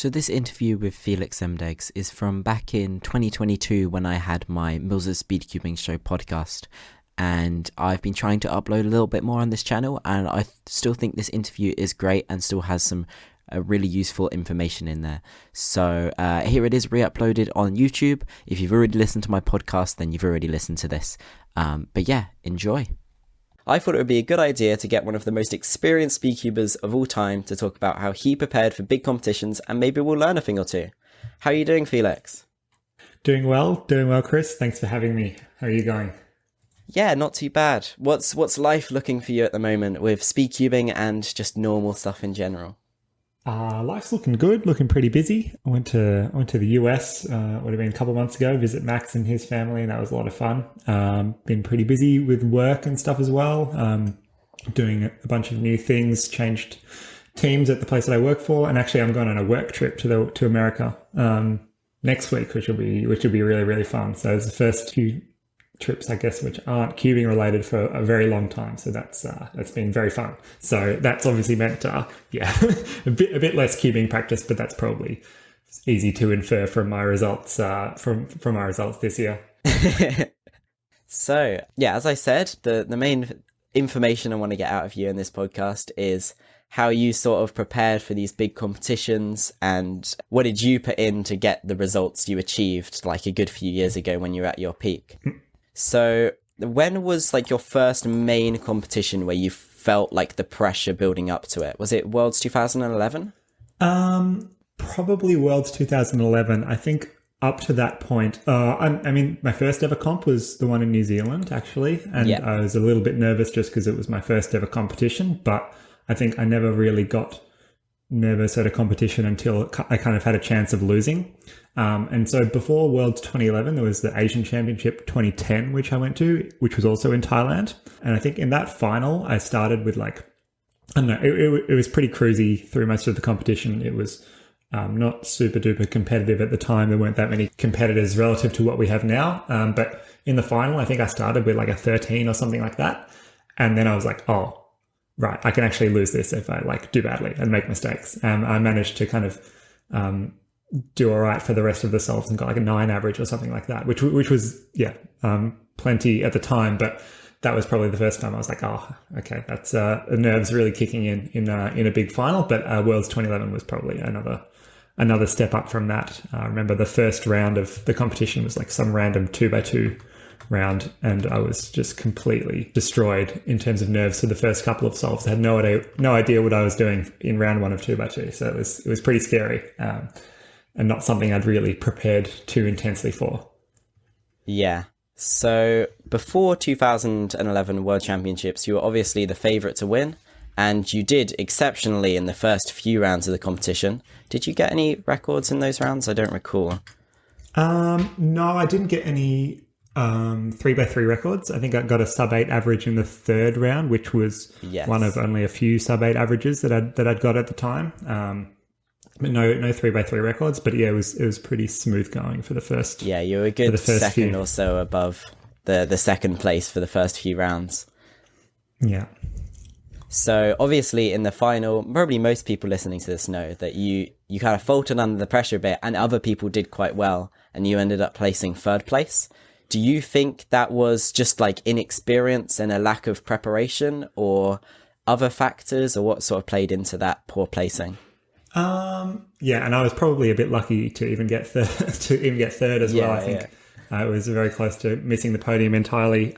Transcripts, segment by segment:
So this interview with Feliks Zemdegs is from back in 2022 when I had my Mills' Speed Cubing Show podcast, and I've been trying to upload a little bit more on this channel, and I still think this interview is great and still has some really useful information in there. So here it is re-uploaded on YouTube. If you've already listened to my podcast, then you've already listened to this. But yeah, enjoy. I thought it would be a good idea to get one of the most experienced speedcubers of all time to talk about how he prepared for big competitions, and maybe we'll learn a thing or two. How are you doing, Feliks? Doing well, Chris. Thanks for having me. How are you going? Yeah, not too bad. What's life looking for you at the moment with speedcubing and just normal stuff in general? Life's looking good, looking pretty busy. I went to the US, would have been a couple of months ago, visit Max and his family, and that was a lot of fun. Been pretty busy with work and stuff as well. Doing a bunch of new things, changed teams at the place that I work for, and actually I'm going on a work trip to America next week, which will be really, really fun. So it's the first few trips, I guess, which aren't cubing related for a very long time. So that's been very fun. So that's obviously meant, a bit less cubing practice, but that's probably easy to infer from my results, from my results this year. So yeah, as I said, the main information I want to get out of you in this podcast is how you sort of prepared for these big competitions and what did you put in to get the results you achieved like a good few years ago when you were at your peak. So when was like your first main competition where you felt like the pressure building up to it? Was it Worlds 2011? Probably Worlds 2011. I think up to that point, I mean, my first ever comp was the one in New Zealand, actually. And yeah. I was a little bit nervous just because it was my first ever competition. But I think I never really got nervous at a competition until I kind of had a chance of losing. And so before Worlds 2011, there was the Asian Championship 2010, which I went to, which was also in Thailand. And I think in that final, I started with like, I don't know, it was pretty cruisy through most of the competition. It was not super duper competitive at the time. There weren't that many competitors relative to what we have now. But in the final, I think I started with like a 13 or something like that. And then I was like, oh, right, I can actually lose this if I like do badly and make mistakes. I managed to kind of do all right for the rest of the solves and got like a 9 average or something like that, which was plenty at the time. But that was probably the first time I was like, oh, okay, that's the nerves really kicking in a big final. But Worlds 2011 was probably another step up from that. I remember the first round of the competition was like some random 2x2 round, and I was just completely destroyed in terms of nerves for the first couple of solves. I had no idea what I was doing in round 1 of 2x2, so it was pretty scary, and not something I'd really prepared too intensely for. Yeah. So before 2011 World Championships, you were obviously the favourite to win, and you did exceptionally in the first few rounds of the competition. Did you get any records in those rounds? I don't recall. No, I didn't get any 3x3 records. I think I got a sub-8 average in the third round, which was one of only a few sub-8 averages that I'd got at the time. But no 3x3 records. But yeah, it was pretty smooth going for the first. Yeah, you were a good second or so above the second place for the first few rounds. Yeah. So obviously in the final, probably most people listening to this know that you kind of faltered under the pressure a bit, and other people did quite well, and you ended up placing third place. Do you think that was just like inexperience and a lack of preparation, or other factors, or what sort of played into that poor placing? Yeah, and I was probably a bit lucky to even get third as well. I think I was very close to missing the podium entirely.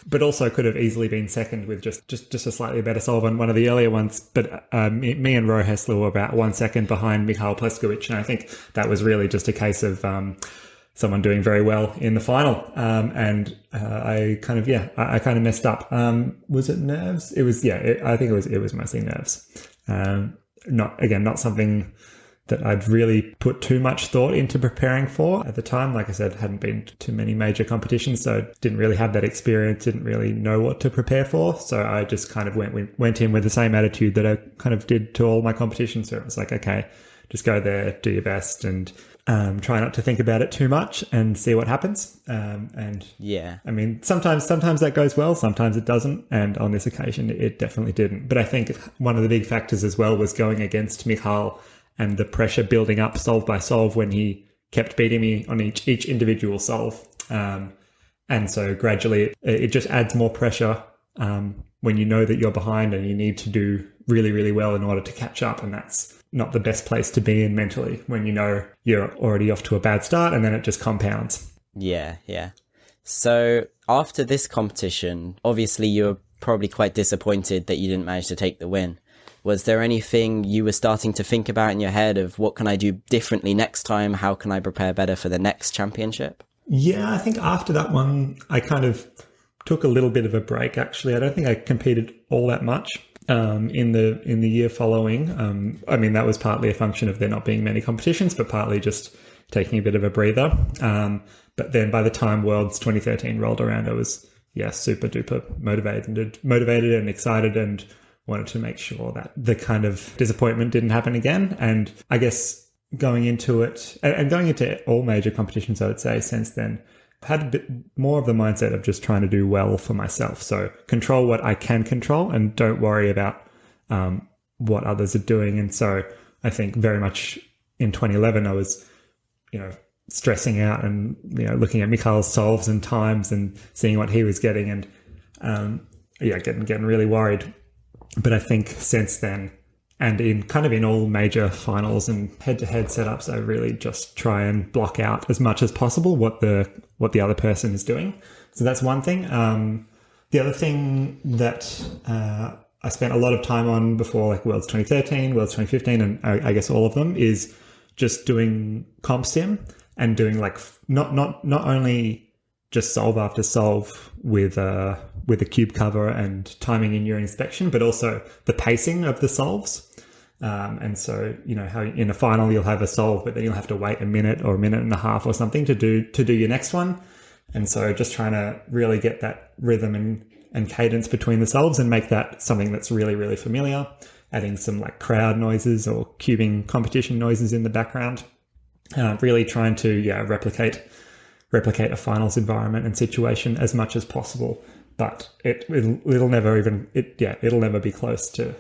But also could have easily been second with just a slightly better solve on one of the earlier ones. But me and Ro Hessler were about 1 second behind Mikhail Pleskovic, and I think that was really just a case of someone doing very well in the final. And I kind of messed up. Was it nerves? It was, I think it was mostly nerves. Not something that I'd really put too much thought into preparing for at the time. Like I said, hadn't been to many major competitions, so didn't really have that experience, didn't really know what to prepare for. So I just kind of went in with the same attitude that I kind of did to all my competitions. So it was like, okay, just go there, do your best, and try not to think about it too much and see what happens. And yeah, I mean, sometimes that goes well, sometimes it doesn't. And on this occasion, it definitely didn't. But I think one of the big factors as well was going against Mikhail and the pressure building up solve by solve when he kept beating me on each individual solve. And so gradually it just adds more pressure when you know that you're behind and you need to do really, really well in order to catch up. And that's not the best place to be in mentally when you know you're already off to a bad start, and then it just compounds. Yeah. So after this competition, obviously you were probably quite disappointed that you didn't manage to take the win. Was there anything you were starting to think about in your head of what can I do differently next time? How can I prepare better for the next championship? Yeah, I think after that one, I kind of took a little bit of a break, actually. I don't think I competed all that much in the year following. I mean, that was partly a function of there not being many competitions, but partly just taking a bit of a breather. But then by the time Worlds 2013 rolled around, I was, super duper motivated and excited, and wanted to make sure that the kind of disappointment didn't happen again. And I guess going into it, and going into all major competitions, I would say since then, I've had a bit more of the mindset of just trying to do well for myself. So control what I can control and don't worry about what others are doing. And so I think very much in 2011, I was, stressing out and, looking at Mikhail's solves and times and seeing what he was getting, and getting really worried. But I think since then, and in all major finals and head-to-head setups, I really just try and block out as much as possible what the other person is doing. So that's one thing. The other thing that I spent a lot of time on before, like Worlds 2013, Worlds 2015, and I guess all of them, is just doing comp sim and doing like not only just solve after solve with a cube cover and timing in your inspection, but also the pacing of the solves. And so, how in a final you'll have a solve, but then you'll have to wait a minute or a minute and a half or something to do your next one. And so just trying to really get that rhythm and cadence between the solves and make that something that's really, really familiar, adding some like crowd noises or cubing competition noises in the background. Really trying to replicate a finals environment and situation as much as possible, but it'll never be close to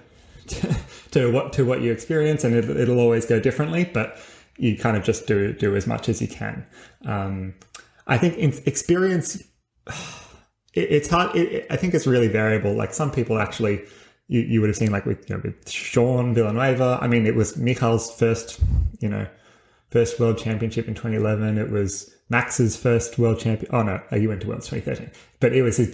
what you experience, and it'll always go differently. But you kind of just do as much as you can. I think in experience, it's hard. I think it's really variable. Like some people actually, you would have seen like with Sean Villanueva. I mean, it was Mikhail's first World Championship in 2011. It was Max's first World Champion. Oh no, he went to Worlds 2013. But it was his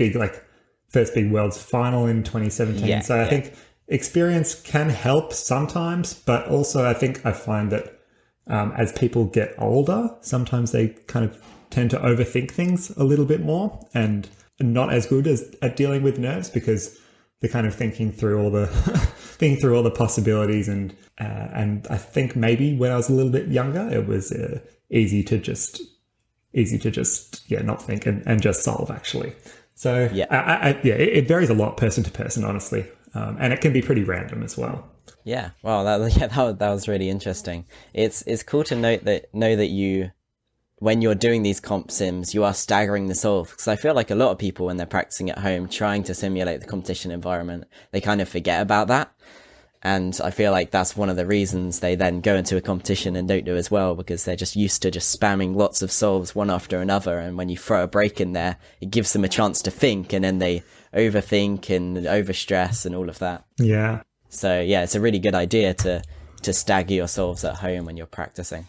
first big Worlds final in 2017. I think experience can help sometimes, but also I think I find that as people get older, sometimes they kind of tend to overthink things a little bit more and not as good at dealing with nerves, because they're kind of thinking through all the possibilities, and I think maybe when I was a little bit younger, it was easy to just not think and just solve, actually. So it varies a lot person to person, honestly, and it can be pretty random as well. Yeah, well, that was really interesting. It's cool to know that you, when you're doing these comp sims, you are staggering the solve, because I feel like a lot of people, when they're practicing at home trying to simulate the competition environment, they kind of forget about that. And I feel like that's one of the reasons they then go into a competition and don't do as well, because they're just used to just spamming lots of solves one after another. And when you throw a break in there, it gives them a chance to think, and then they overthink and overstress and all of that. Yeah. So yeah, it's a really good idea to stagger your solves at home when you're practicing.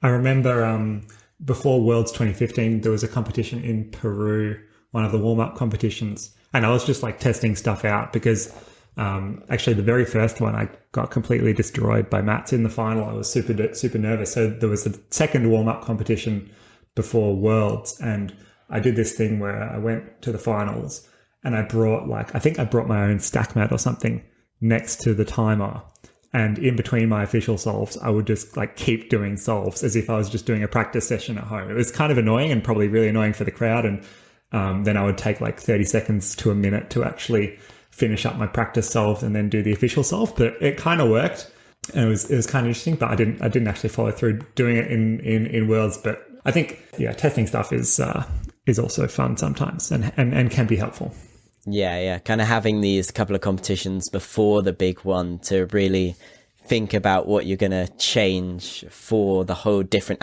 I remember before Worlds 2015, there was a competition in Peru, one of the warm-up competitions, and I was just like testing stuff out, because actually the very first one I got completely destroyed by Mats in the final. I was super nervous. So there was a second warm-up competition before Worlds, and I did this thing where I went to the finals and I brought my own stack mat or something next to the timer, and in between my official solves I would just like keep doing solves as if I was just doing a practice session at home. It was kind of annoying and probably really annoying for the crowd, and then I would take like 30 seconds to a minute to actually finish up my practice solve and then do the official solve. But it kind of worked, and it was kind of interesting, but I didn't actually follow through doing it in Worlds. But I think testing stuff is also fun sometimes and can be helpful. Yeah, kind of having these couple of competitions before the big one to really think about what you're going to change for the whole different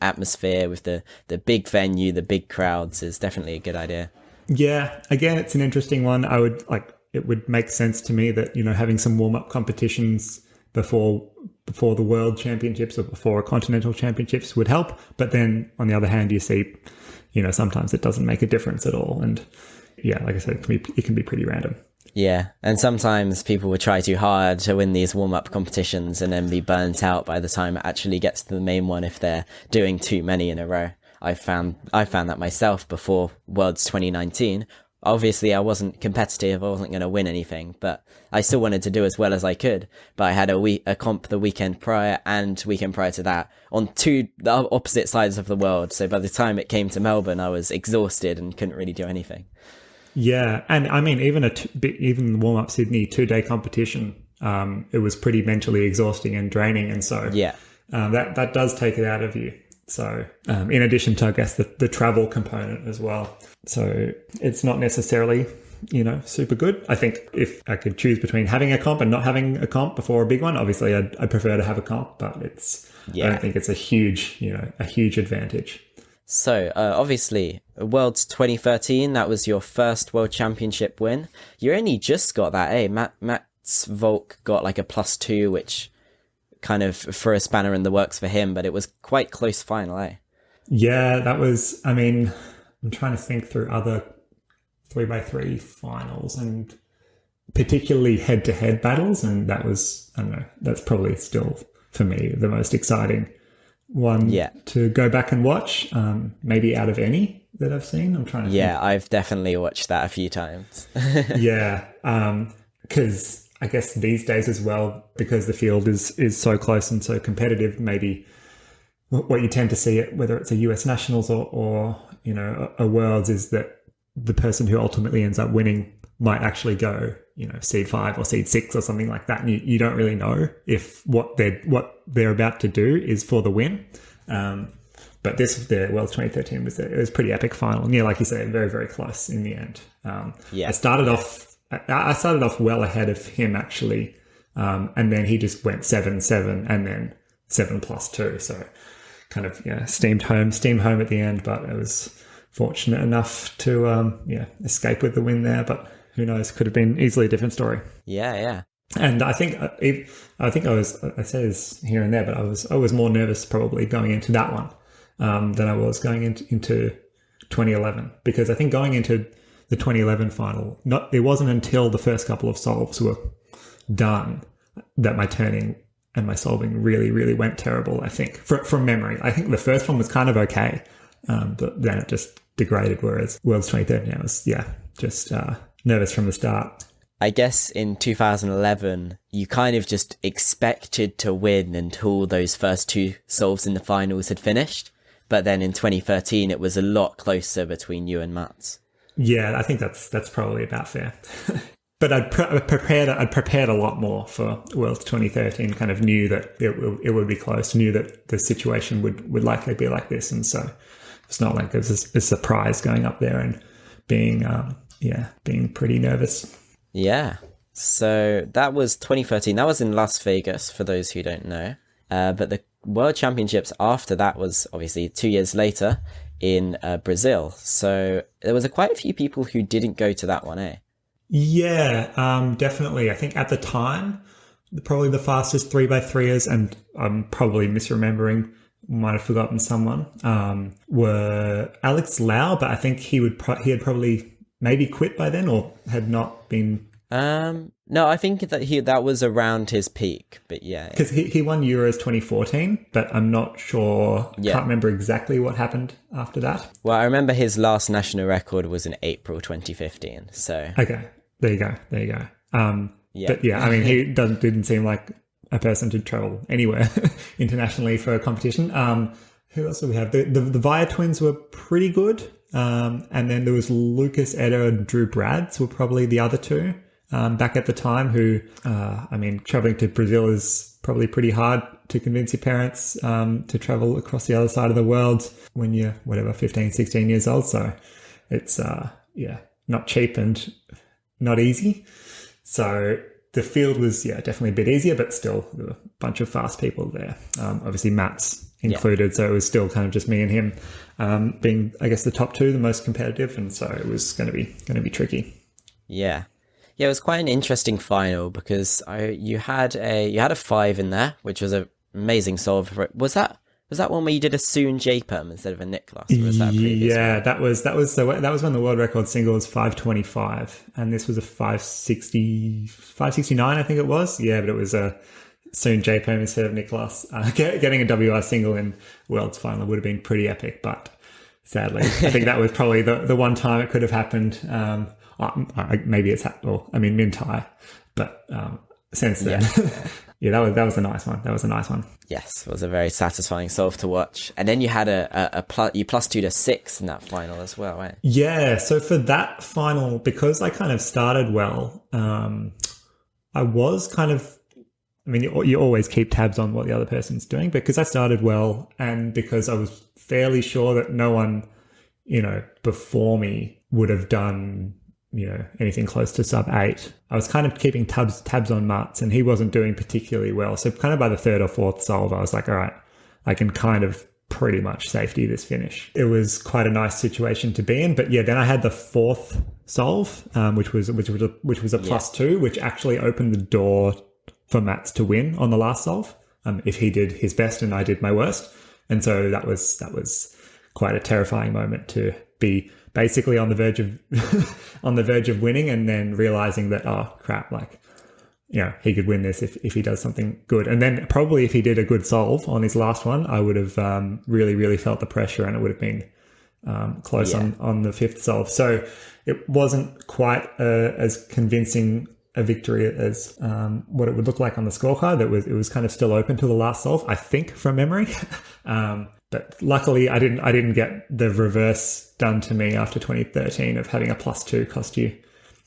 atmosphere with the big venue, the big crowds is definitely a good idea. Yeah, again, it's an interesting one. It would make sense to me that, having some warm-up competitions before the World Championships or before a Continental Championships would help. But then on the other hand, you see, sometimes it doesn't make a difference at all. And yeah, like I said, it can be pretty random. Yeah, and sometimes people will try too hard to win these warm-up competitions and then be burnt out by the time it actually gets to the main one if they're doing too many in a row. I found that myself before Worlds 2019. Obviously, I wasn't competitive. I wasn't going to win anything, but I still wanted to do as well as I could. But I had a comp the weekend prior and weekend prior to that on the opposite sides of the world. So by the time it came to Melbourne, I was exhausted and couldn't really do anything. Yeah, and I mean, even warm-up Sydney 2-day competition, it was pretty mentally exhausting and draining, and so yeah, that does take it out of you. So in addition to, I guess, the travel component as well. So it's not necessarily, super good. I think if I could choose between having a comp and not having a comp before a big one, obviously I'd prefer to have a comp, but I don't think it's a huge advantage. So, obviously, Worlds 2013, that was your first World Championship win. You only just got that, eh? Mats Volk got like a +2, which kind of threw a spanner in the works for him, but it was quite close final, eh? Yeah, that was, I mean, I'm trying to think through other 3x3 finals and particularly head-to-head battles, and that was, I don't know, that's probably still, for me, the most exciting one to go back and watch, maybe out of any that I've seen. I'm trying to think. I've definitely watched that a few times. Yeah, because I guess these days as well, because the field is so close and so competitive, maybe what you tend to see, whether it's a US Nationals or a Worlds, is that the person who ultimately ends up winning might actually go, seed 5 or seed 6 or something like that. And you don't really know if what they're about to do is for the win. But the Worlds 2013 was pretty epic final. And yeah, like you say, very, very close in the end. I started off well ahead of him actually. And then he just went 7-7 and then 7+2. So kind of, steamed home at the end, but I was fortunate enough to, escape with the win there. But who knows? Could have been easily a different story. Yeah. And I think I say this here and there, but I was more nervous probably going into that one than I was going into 2011, because I think going into the 2011 final, it wasn't until the first couple of solves were done that my turning and my solving really, really went terrible. I think from memory, I think the first one was kind of okay, but then it just degraded. Whereas Worlds 2013, I was just nervous from the start. I guess in 2011, you kind of just expected to win until those first two solves in the finals had finished. But then in 2013, it was a lot closer between you and Mats. Yeah, I think that's probably about fair. But I'd prepared a lot more for Worlds 2013. Kind of knew that it would be close. Knew that the situation would likely be like this, and so it's not like it was a surprise going up there and being pretty nervous. Yeah. So that was 2013. That was in Las Vegas, for those who don't know. But the World Championships after that was obviously 2 years later in Brazil. So there was quite a few people who didn't go to that one, eh? Yeah, definitely. I think at the time, probably the fastest 3x3ers, and I'm probably misremembering, might have forgotten someone, were Alex Lau, but I think he had probably maybe quit by then or had not been. No, I think that was around his peak, but yeah. Because he won Euros 2014, but I'm not sure, can't remember exactly what happened after that. Well, I remember his last national record was in April 2015, so. Okay, there you go. But yeah, I mean, he didn't seem like a person to travel anywhere internationally for a competition. Who else do we have? The Via twins were pretty good. And then there was Lucas Edo and Drew Brads were probably the other two back at the time who, traveling to Brazil is probably pretty hard to convince your parents to travel across the other side of the world when you're, 15, 16 years old. So it's, not cheap and not easy. So the field was, definitely a bit easier, but still there were a bunch of fast people there. Obviously Matt's included, so it was still kind of just me and him being, I guess, the top two, the most competitive, and so it was going to be tricky. Yeah. Yeah, it was quite an interesting final because you had a 5 in there, which was an amazing solve. Was that one where you did a Soon J-Perm instead of a Niklas? Or was that previous one? that was when the world record single was 525, and this was a 569, I think it was. Yeah, but it was a Soon J-Perm instead of Niklas. Getting a WR single in Worlds final would have been pretty epic, but sadly, I think that was probably the one time it could have happened. Maybe it's Mintai, but since then, that was a nice one. That was a nice one. Yes, it was a very satisfying solve to watch. And then you had you +2 to 6 in that final as well, right? Yeah. So for that final, because I kind of started well, I was kind of. I mean, you always keep tabs on what the other person's doing, because I started well, and because I was fairly sure that no one, before me would have done, anything close to sub 8. I was kind of keeping tabs on Mats, and he wasn't doing particularly well. So kind of by the third or fourth solve, I was like, all right, I can kind of pretty much safety this finish. It was quite a nice situation to be in. But yeah, then I had the fourth solve, which was a +2, which actually opened the door for Mats to win on the last solve, if he did his best and I did my worst. And so that was quite a terrifying moment, to be basically on the verge of winning, and then realizing that, oh crap, he could win this if he does something good. And then probably if he did a good solve on his last one, I would have really, really felt the pressure, and it would have been close on the fifth solve. So it wasn't quite as convincing a victory as what it would look like on the scorecard. It was kind of still open to the last solve, I think, from memory. But luckily, I didn't get the reverse done to me after 2013 of having a +2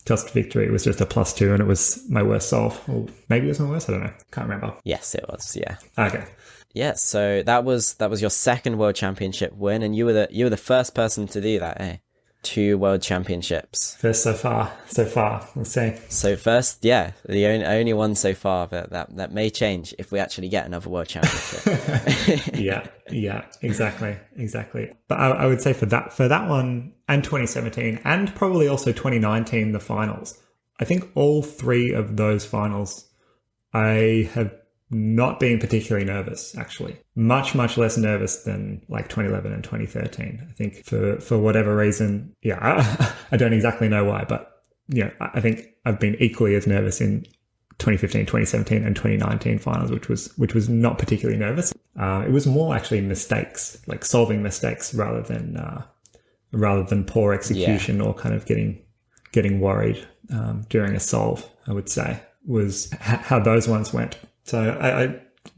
cost victory. It was just a +2, and it was my worst solve. Or maybe it was my worst. I don't know. Can't remember. Yes, it was. Yeah. Okay. Yeah. So that was your second World Championship win, and you were the first person to do that, eh? 2 World Championships. First so far. Let's see. So first, the only one so far, but that may change if we actually get another World Championship. Yeah, exactly. But I would say for that one, and 2017, and probably also 2019, the finals, I think all 3 of those finals, I have not been particularly nervous, actually. Much less nervous than 2011 and 2013. I think for whatever reason, I don't exactly know why, but I think I've been equally as nervous in 2015, 2017, and 2019 finals, which was not particularly nervous. It was more actually mistakes, like solving mistakes, rather than poor execution or kind of getting worried during a solve. I would say was how those ones went. So I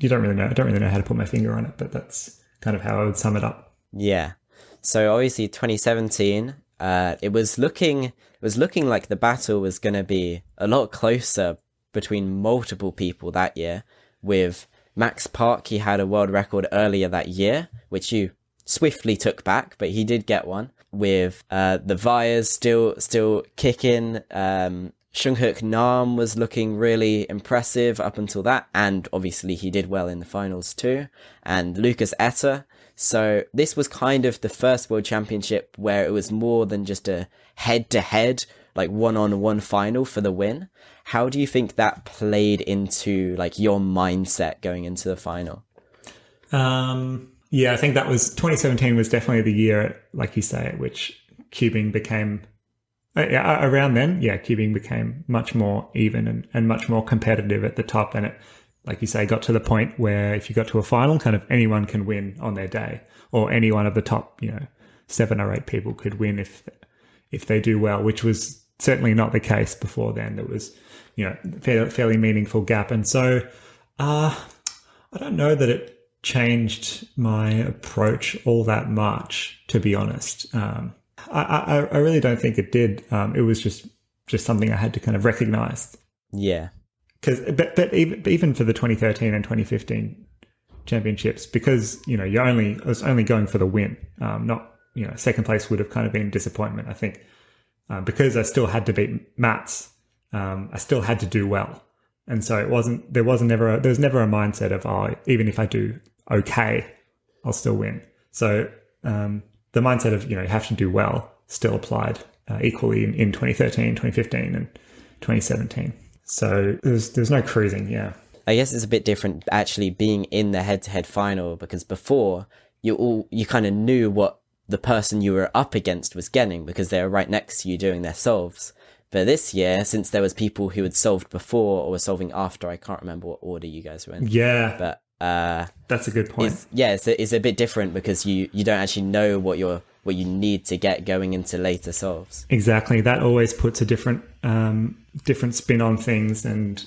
don't really know how to put my finger on it, but that's kind of how I would sum it up. Yeah. So obviously 2017, it was looking like the battle was going to be a lot closer between multiple people that year. With Max Park, he had a world record earlier that year, which you swiftly took back, but he did get one. With the Vyers still kicking, Shunghuk Nam was looking really impressive up until that, and obviously he did well in the finals too, and Lucas Etter. So this was kind of the first World Championship where it was more than just a head-to-head, one-on-one final for the win. How do you think that played into your mindset going into the final? I think that was 2017 was definitely the year, like you say, at which cubing became around then, cubing became much more even and much more competitive at the top. And it, like you say, got to the point where if you got to a final, kind of anyone can win on their day, or any one of the top, 7 or 8 people could win if they do well, which was certainly not the case before then. There was, fairly meaningful gap. And so I don't know that it changed my approach all that much, to be honest. I really don't think it did. It was just something I had to kind of recognize. Yeah. But even for the 2013 and 2015 championships, because I was only going for the win. Not second place would have kind of been disappointment. I think because I still had to beat Mats. I still had to do well. And so there was never a mindset of, oh, even if I do okay, I'll still win. So the mindset of, you have to do well still applied equally in 2013, 2015 and 2017. So there's no cruising. Yeah. I guess it's a bit different actually being in the head-to-head final, because before you kind of knew what the person you were up against was getting because they were right next to you doing their solves. But this year, since there was people who had solved before or were solving after, I can't remember what order you guys were in. Yeah. But that's a good point. It's a bit different because you don't actually know what you need to get going into later solves. Exactly. That always puts a different spin on things and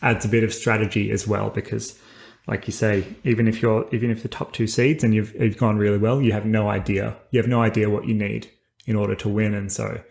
adds a bit of strategy as well, because like you say, even if the top two seeds and you've gone really well, you have no idea what you need in order to win. And so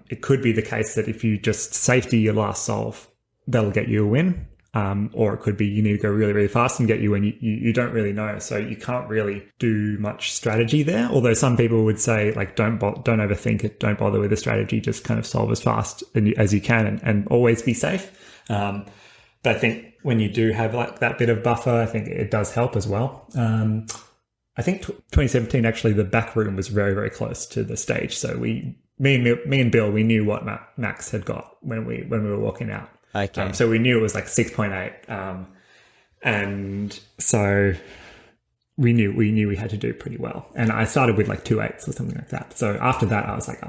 it could be the case that if you just safety your last solve, that'll get you a win. Or it could be you need to go really, really fast and get you when you don't really know. So you can't really do much strategy there. Although some people would say, like, don't overthink it. Don't bother with the strategy. Just kind of solve as fast as you can and always be safe. But I think when you do have like that bit of buffer, I think it does help as well. I think 2017, actually, the back room was very, very close to the stage. So me and Bill, we knew what Max had got when we were walking out. Okay. So we knew it was like 6.8. And so we knew we had to do pretty well. And I started with like 2.8s or something like that. So after that, I was like,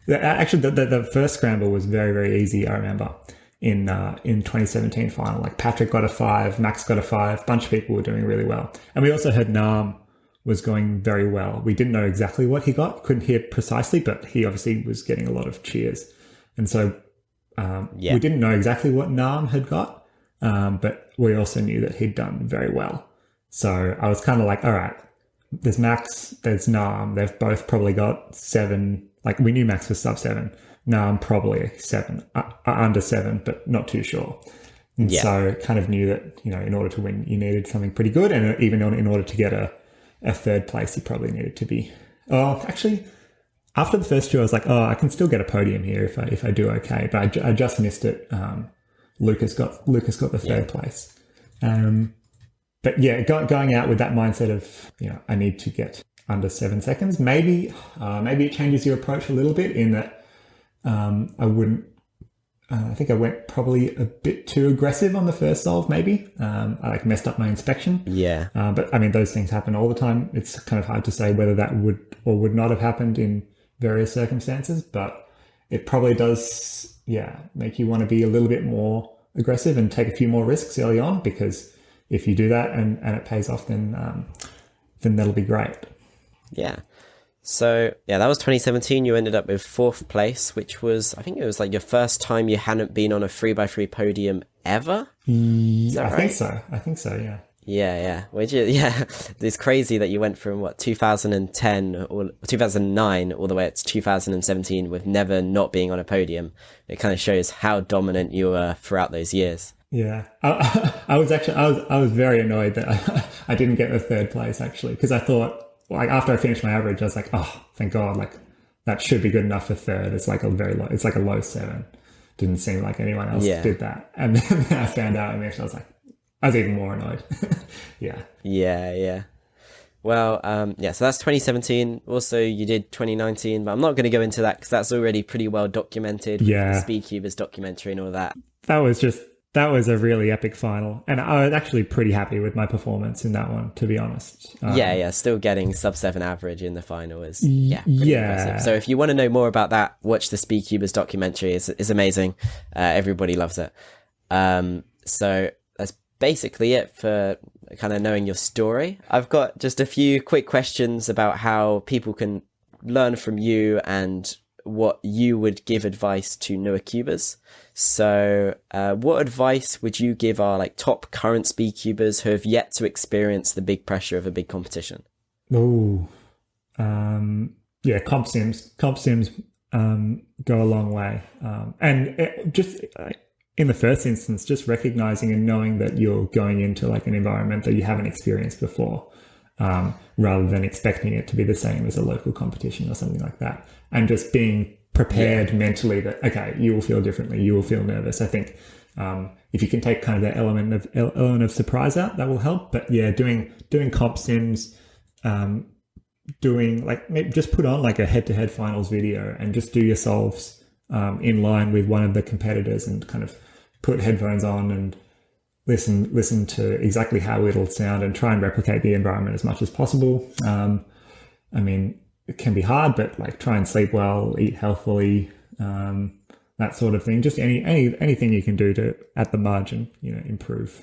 actually the first scramble was very, very easy. I remember in 2017 final, like Patrick got a 5, Max got a 5, a bunch of people were doing really well. And we also heard Nam was going very well. We didn't know exactly what he got, couldn't hear precisely, but he obviously was getting a lot of cheers. And so we didn't know exactly what Nam had got, but we also knew that he'd done very well. So I was kind of like, all right, there's Max, there's Nam. They've both probably got 7. Like we knew Max was sub 7. Nam probably 7, under 7, but not too sure. And so kind of knew that, in order to win, you needed something pretty good. And even in order to get a third place, you probably needed to be, actually, after the first two, I was like, I can still get a podium here if I do okay. But I just missed it. Lucas got the third place. But yeah, going out with that mindset of, I need to get under 7 seconds. Maybe it changes your approach a little bit in that I think I went probably a bit too aggressive on the first solve, maybe. I messed up my inspection. Yeah. But I mean, those things happen all the time. It's kind of hard to say whether that would or would not have happened in various circumstances, but it probably does, make you want to be a little bit more aggressive and take a few more risks early on, because if you do that and it pays off, then that'll be great. Yeah. So that was 2017. You ended up with 4th place, which was, I think it was like your first time you hadn't been on a 3x3 podium ever. Is that right? I think so. Yeah. Yeah. Which is, it's crazy that you went from 2010 or 2009 all the way to 2017 with never not being on a podium. It kind of shows how dominant you were throughout those years. Yeah, I was very annoyed that I didn't get the 3rd place, actually, because I thought, like, after I finished my average, I was like, oh, thank God, like that should be good enough for 3rd. It's like a very low, it's like a low 7. Didn't seem like anyone else did that. And then I found out, and I was like, I was even more annoyed. Yeah. Well, so that's 2017. Also, you did 2019, but I'm not going to go into that because that's already pretty well documented. Yeah. With the Speedcubers documentary and all that. That was a really epic final. And I was actually pretty happy with my performance in that one, to be honest. Still getting sub 7 average in the final is pretty impressive. So if you want to know more about that, watch the Speedcubers documentary. It's amazing. Everybody loves it. So that's basically it for kind of knowing your story. I've got just a few quick questions about how people can learn from you and what you would give advice to newer cubers. So what advice would you give our top current Speedcubers who have yet to experience the big pressure of a big competition? Comp sims go a long way. Just in the first instance, just recognizing and knowing that you're going into an environment that you haven't experienced before, rather than expecting it to be the same as a local competition or something like that. And just being prepared mentally that, okay, you will feel differently, you will feel nervous. I think if you can take kind of that element of surprise out, that will help. But yeah, doing comp sims, doing like, maybe just put on like a head-to-head finals video and just do your solves in line with one of the competitors, and kind of put headphones on and listen to exactly how it'll sound and try and replicate the environment as much as possible. I mean, it can be hard, but like, try and sleep well, eat healthily, that sort of thing. Just anything you can do to, at the margin, improve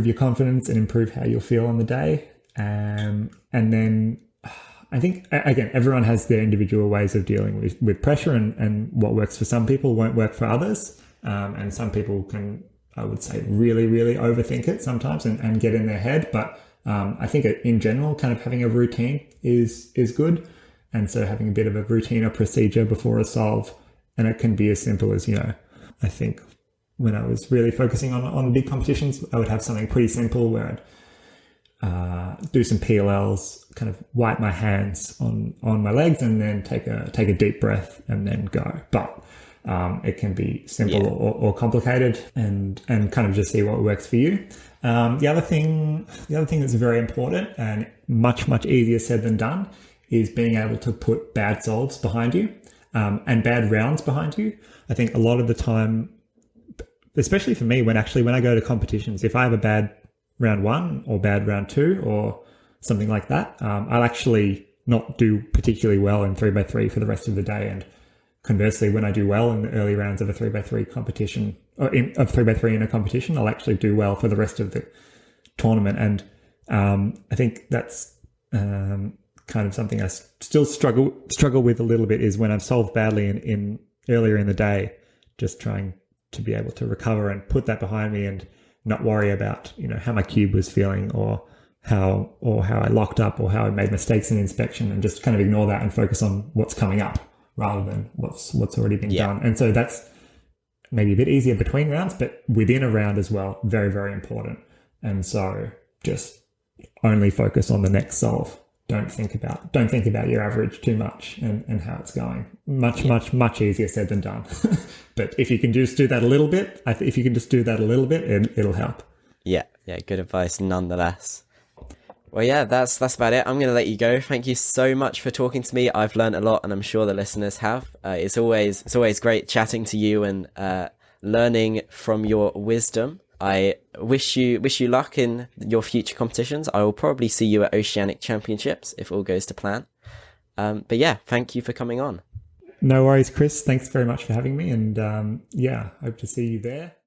your confidence and improve how you'll feel on the day. And then I think, again, everyone has their individual ways of dealing with pressure, and what works for some people won't work for others. And some people can, I would say, really, really overthink it sometimes and get in their head. But I think in general, kind of having a routine is good. And so having a bit of a routine or procedure before a solve, and it can be as simple as, I think when I was really focusing on the big competitions, I would have something pretty simple where I'd do some PLLs, kind of wipe my hands on my legs, and then take a deep breath and then go. But it can be simple or complicated, and kind of just see what works for you. The other thing that's very important and much easier said than done is being able to put bad solves behind you, and bad rounds behind you. I think a lot of the time, especially for me, when I go to competitions, if I have a bad round 1 or bad round 2 or something like that, I'll actually not do particularly well in 3x3 for the rest of the day. And conversely, when I do well in the early rounds of a 3x3 competition, of 3x3 in a competition, I'll actually do well for the rest of the tournament. And I think that's kind of something I still struggle with a little bit, is when I've solved badly in earlier in the day, just trying to be able to recover and put that behind me, and not worry about how my cube was feeling, or how I locked up, or how I made mistakes in inspection, and just kind of ignore that and focus on what's coming up rather than what's already been done. And so that's maybe a bit easier between rounds, but within a round as well, very, very important. And so just only focus on the next solve. Don't think about your average too much and how it's going. Much easier said than done. But if you can just do that a little bit, it'll help. Yeah, good advice nonetheless. Well, yeah, that's about it. I'm going to let you go. Thank you so much for talking to me. I've learned a lot, and I'm sure the listeners have. It's always great chatting to you and learning from your wisdom. I wish you luck in your future competitions. I will probably see you at Oceanic Championships if all goes to plan. But yeah, thank you for coming on. No worries, Chris. Thanks very much for having me. And hope to see you there.